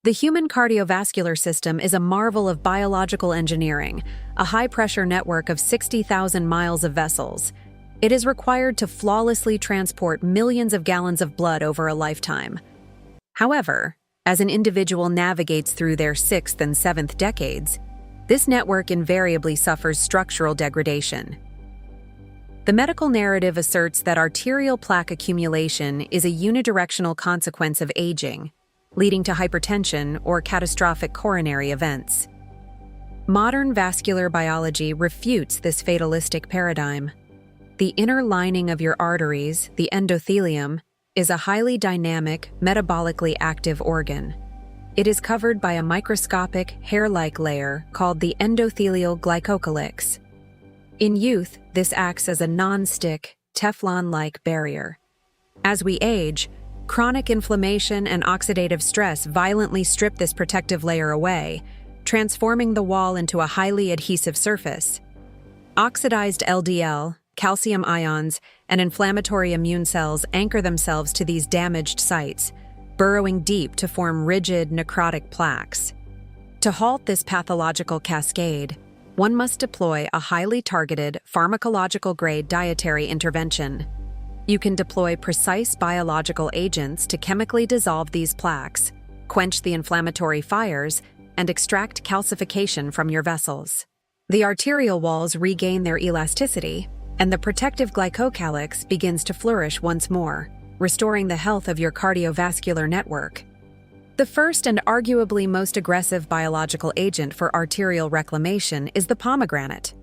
The human cardiovascular system is a marvel of biological engineering, a high-pressure network of 60,000 miles of vessels. It is required to flawlessly transport millions of gallons of blood over a lifetime. However, as an individual navigates through their 6th and 7th decades, this network invariably suffers structural degradation. The medical narrative asserts that arterial plaque accumulation is a unidirectional consequence of aging, leading to hypertension or catastrophic coronary events. Modern vascular biology refutes this fatalistic paradigm. The inner lining of your arteries, the endothelium, is a highly dynamic, metabolically active organ. It is covered by a microscopic, hair-like layer called the endothelial Glycocalyx. In youth, this acts as a non-stick, Teflon-like barrier. As we age, chronic inflammation and oxidative stress violently strip this protective layer away, transforming the wall into a highly adhesive surface. Oxidized LDL, calcium ions, and inflammatory immune cells anchor themselves to these damaged sites, burrowing deep to form rigid, necrotic plaques. To halt this pathological cascade, one must deploy a highly targeted, pharmacological-grade dietary intervention. You can deploy precise biological agents to chemically dissolve these plaques, quench the inflammatory fires, and extract calcification from your vessels. The arterial walls regain their elasticity, and the protective glycocalyx begins to flourish once more, restoring the health of your cardiovascular network. The first and arguably most aggressive biological agent for arterial reclamation is the pomegranate.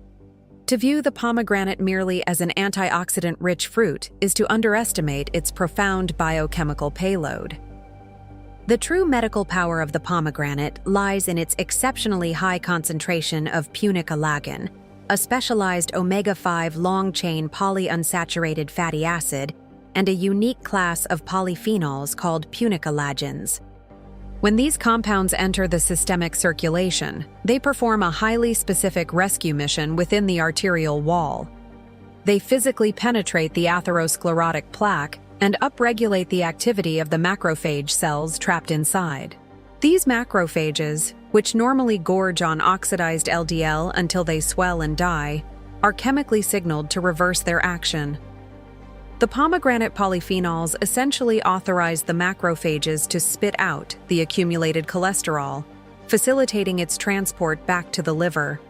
To view the pomegranate merely as an antioxidant-rich fruit is to underestimate its profound biochemical payload. The true medical power of the pomegranate lies in its exceptionally high concentration of punicalagin, a specialized omega-5 long-chain polyunsaturated fatty acid, and a unique class of polyphenols called punicalagins. When these compounds enter the systemic circulation, they perform a highly specific rescue mission within the arterial wall. They physically penetrate the atherosclerotic plaque and upregulate the activity of the macrophage cells trapped inside. These macrophages, which normally gorge on oxidized LDL until they swell and die, are chemically signaled to reverse their action. The pomegranate polyphenols essentially authorize the macrophages to spit out the accumulated cholesterol, facilitating its transport back to the liver.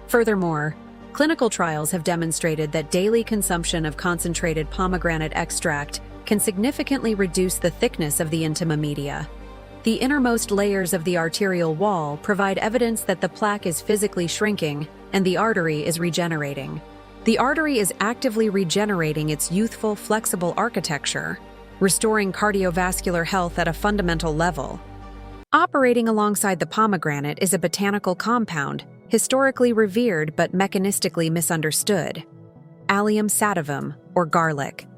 Furthermore, clinical trials have demonstrated that daily consumption of concentrated pomegranate extract can significantly reduce the thickness of the intima media. The innermost layers of the arterial wall provide evidence that the plaque is physically shrinking and the artery is regenerating. The artery is actively regenerating its youthful, flexible architecture, restoring cardiovascular health at a fundamental level. Operating alongside the pomegranate is a botanical compound, historically revered but mechanistically misunderstood: Allium sativum, or garlic.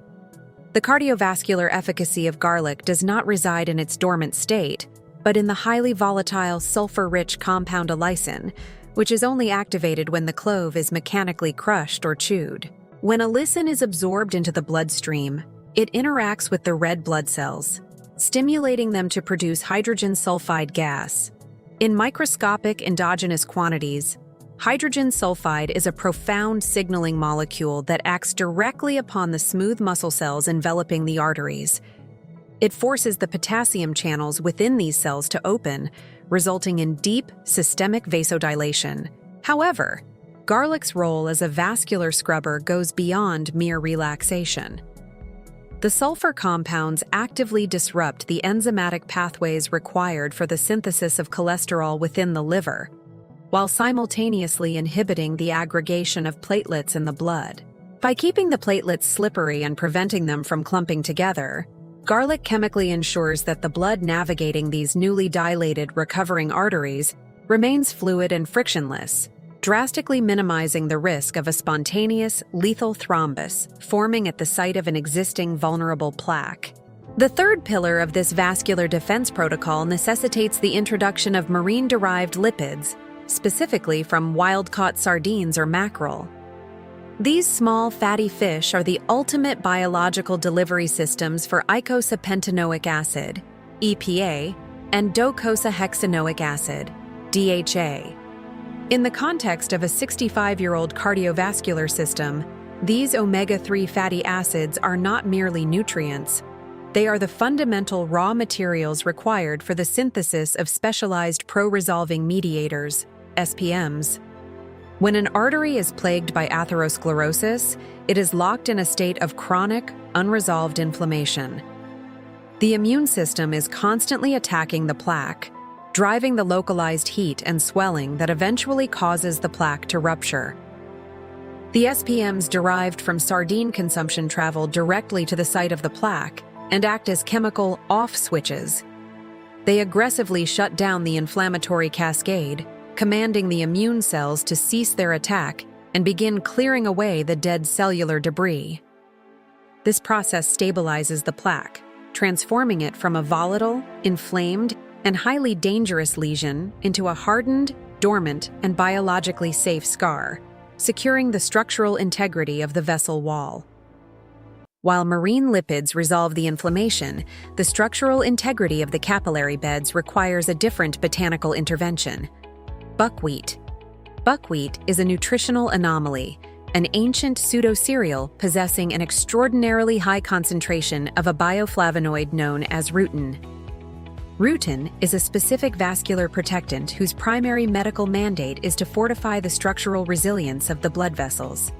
The cardiovascular efficacy of garlic does not reside in its dormant state, but in the highly volatile sulfur-rich compound allicin, which is only activated when the clove is mechanically crushed or chewed. When allicin is absorbed into the bloodstream, it interacts with the red blood cells, stimulating them to produce hydrogen sulfide gas. In microscopic endogenous quantities, hydrogen sulfide is a profound signaling molecule that acts directly upon the smooth muscle cells enveloping the arteries. It forces the potassium channels within these cells to open, resulting in deep, systemic vasodilation. However, garlic's role as a vascular scrubber goes beyond mere relaxation. The sulfur compounds actively disrupt the enzymatic pathways required for the synthesis of cholesterol within the liver, while simultaneously inhibiting the aggregation of platelets in the blood. By keeping the platelets slippery and preventing them from clumping together, garlic chemically ensures that the blood navigating these newly dilated, recovering arteries remains fluid and frictionless, drastically minimizing the risk of a spontaneous, lethal thrombus forming at the site of an existing vulnerable plaque. The third pillar of this vascular defense protocol necessitates the introduction of marine-derived lipids, specifically from wild-caught sardines or mackerel. These small, fatty fish are the ultimate biological delivery systems for eicosapentaenoic acid, EPA, and docosahexaenoic acid, DHA. In the context of a 65-year-old cardiovascular system, these omega-3 fatty acids are not merely nutrients. They are the fundamental raw materials required for the synthesis of specialized pro-resolving mediators, SPMs. When an artery is plagued by atherosclerosis, it is locked in a state of chronic, unresolved inflammation. The immune system is constantly attacking the plaque, driving the localized heat and swelling that eventually causes the plaque to rupture. The SPMs derived from sardine consumption travel directly to the site of the plaque and act as chemical off switches. They aggressively shut down the inflammatory cascade, commanding the immune cells to cease their attack and begin clearing away the dead cellular debris. This process stabilizes the plaque, transforming it from a volatile, inflamed, and highly dangerous lesion into a hardened, dormant, and biologically safe scar, securing the structural integrity of the vessel wall. While marine lipids resolve the inflammation, the structural integrity of the capillary beds requires a different botanical intervention. Buckwheat. Buckwheat is a nutritional anomaly, an ancient pseudocereal possessing an extraordinarily high concentration of a bioflavonoid known as rutin. Rutin is a specific vascular protectant whose primary medical mandate is to fortify the structural resilience of the blood vessels.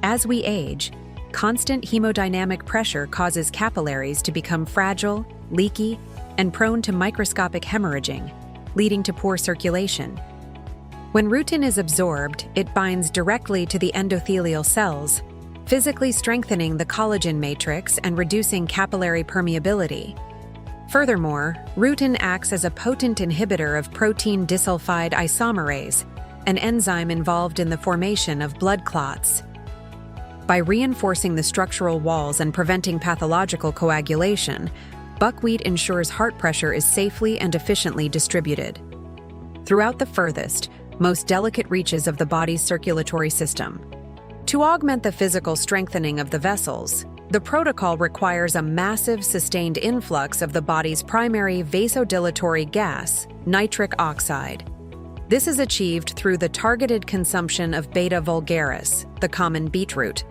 As we age, constant hemodynamic pressure causes capillaries to become fragile, leaky, and prone to microscopic hemorrhaging, leading to poor circulation. When rutin is absorbed, it binds directly to the endothelial cells, physically strengthening the collagen matrix and reducing capillary permeability. Furthermore, rutin acts as a potent inhibitor of protein disulfide isomerase, an enzyme involved in the formation of blood clots. By reinforcing the structural walls and preventing pathological coagulation, buckwheat ensures heart pressure is safely and efficiently distributed throughout the furthest, most delicate reaches of the body's circulatory system. To augment the physical strengthening of the vessels, the protocol requires a massive, sustained influx of the body's primary vasodilatory gas, nitric oxide. This is achieved through the targeted consumption of beta vulgaris, the common beetroot.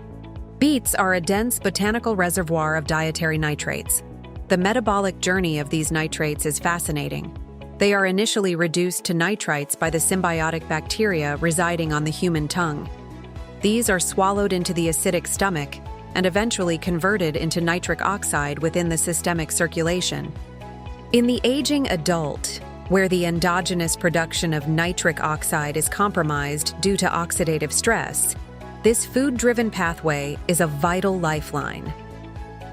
Beets are a dense botanical reservoir of dietary nitrates. The metabolic journey of these nitrates is fascinating. They are initially reduced to nitrites by the symbiotic bacteria residing on the human tongue. These are swallowed into the acidic stomach and eventually converted into nitric oxide within the systemic circulation. In the aging adult, where the endogenous production of nitric oxide is compromised due to oxidative stress, this food-driven pathway is a vital lifeline.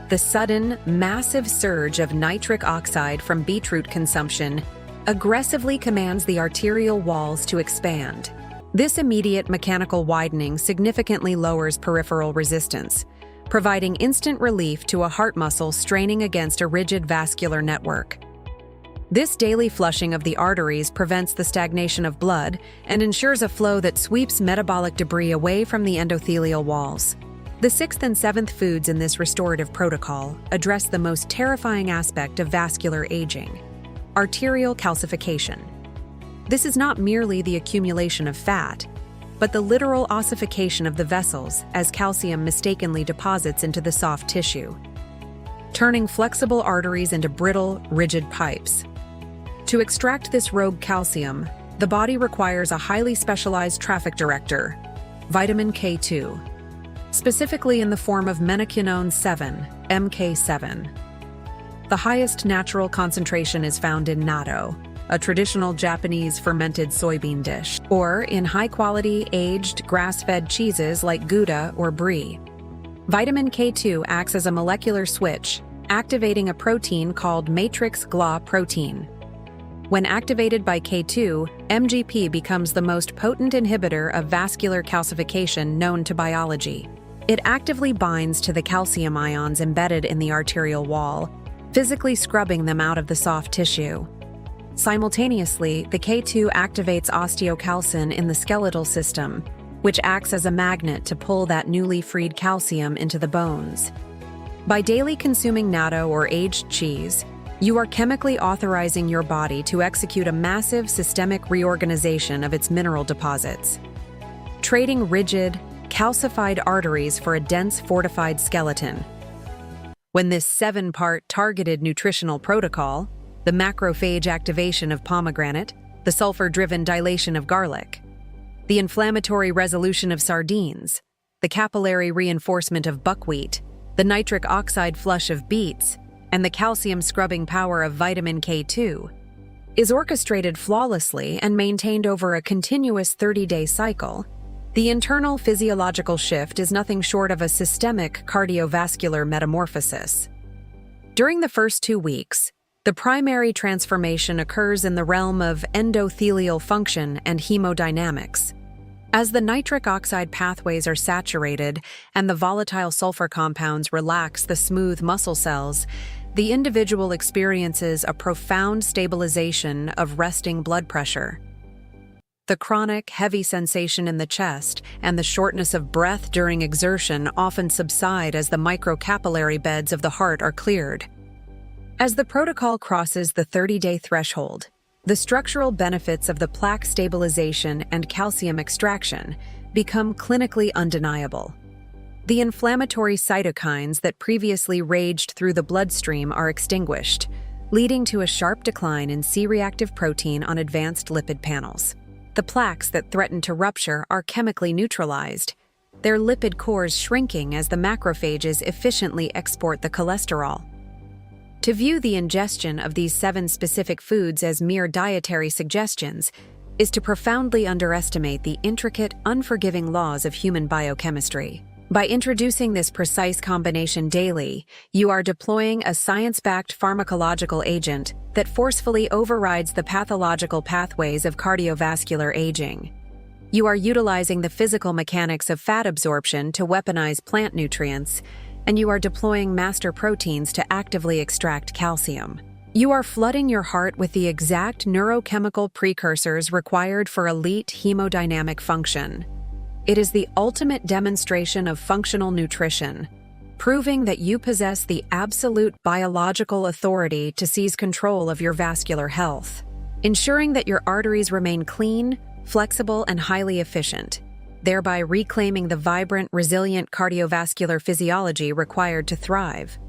The sudden, massive surge of nitric oxide from beetroot consumption aggressively commands the arterial walls to expand. This immediate mechanical widening significantly lowers peripheral resistance, providing instant relief to a heart muscle straining against a rigid vascular network. This daily flushing of the arteries prevents the stagnation of blood and ensures a flow that sweeps metabolic debris away from the endothelial walls. The 6th and 7th foods in this restorative protocol address the most terrifying aspect of vascular aging: arterial calcification. This is not merely the accumulation of fat, but the literal ossification of the vessels as calcium mistakenly deposits into the soft tissue, turning flexible arteries into brittle, rigid pipes. To extract this rogue calcium, the body requires a highly specialized traffic director, vitamin K2, specifically in the form of menaquinone 7, MK7. The highest natural concentration is found in natto, a traditional Japanese fermented soybean dish, or in high-quality, aged, grass-fed cheeses like Gouda or Brie. Vitamin K2 acts as a molecular switch, activating a protein called matrix GLA protein. When activated by K2, MGP becomes the most potent inhibitor of vascular calcification known to biology. It actively binds to the calcium ions embedded in the arterial wall, physically scrubbing them out of the soft tissue. Simultaneously, the K2 activates osteocalcin in the skeletal system, which acts as a magnet to pull that newly freed calcium into the bones. By daily consuming natto or aged cheese, You are chemically authorizing your body to execute a massive systemic reorganization of its mineral deposits, trading rigid, calcified arteries for a dense, fortified skeleton. When this 7-part targeted nutritional protocol, the macrophage activation of pomegranate, the sulfur-driven dilation of garlic, the inflammatory resolution of sardines, the capillary reinforcement of buckwheat, the nitric oxide flush of beets, and the calcium scrubbing power of vitamin K2, is orchestrated flawlessly and maintained over a continuous 30-day cycle, the internal physiological shift is nothing short of a systemic cardiovascular metamorphosis. During the first 2 weeks, the primary transformation occurs in the realm of endothelial function and hemodynamics. As the nitric oxide pathways are saturated and the volatile sulfur compounds relax the smooth muscle cells, the individual experiences a profound stabilization of resting blood pressure. The chronic, heavy sensation in the chest and the shortness of breath during exertion often subside as the microcapillary beds of the heart are cleared. As the protocol crosses the 30-day threshold, the structural benefits of the plaque stabilization and calcium extraction become clinically undeniable. The inflammatory cytokines that previously raged through the bloodstream are extinguished, leading to a sharp decline in C-reactive protein on advanced lipid panels. The plaques that threaten to rupture are chemically neutralized, their lipid cores shrinking as the macrophages efficiently export the cholesterol. To view the ingestion of these 7 specific foods as mere dietary suggestions is to profoundly underestimate the intricate, unforgiving laws of human biochemistry. By introducing this precise combination daily, you are deploying a science-backed pharmacological agent that forcefully overrides the pathological pathways of cardiovascular aging. You are utilizing the physical mechanics of fat absorption to weaponize plant nutrients, and you are deploying master proteins to actively extract calcium. You are flooding your heart with the exact neurochemical precursors required for elite hemodynamic function. It is the ultimate demonstration of functional nutrition, proving that you possess the absolute biological authority to seize control of your vascular health, ensuring that your arteries remain clean, flexible, and highly efficient, thereby reclaiming the vibrant, resilient cardiovascular physiology required to thrive.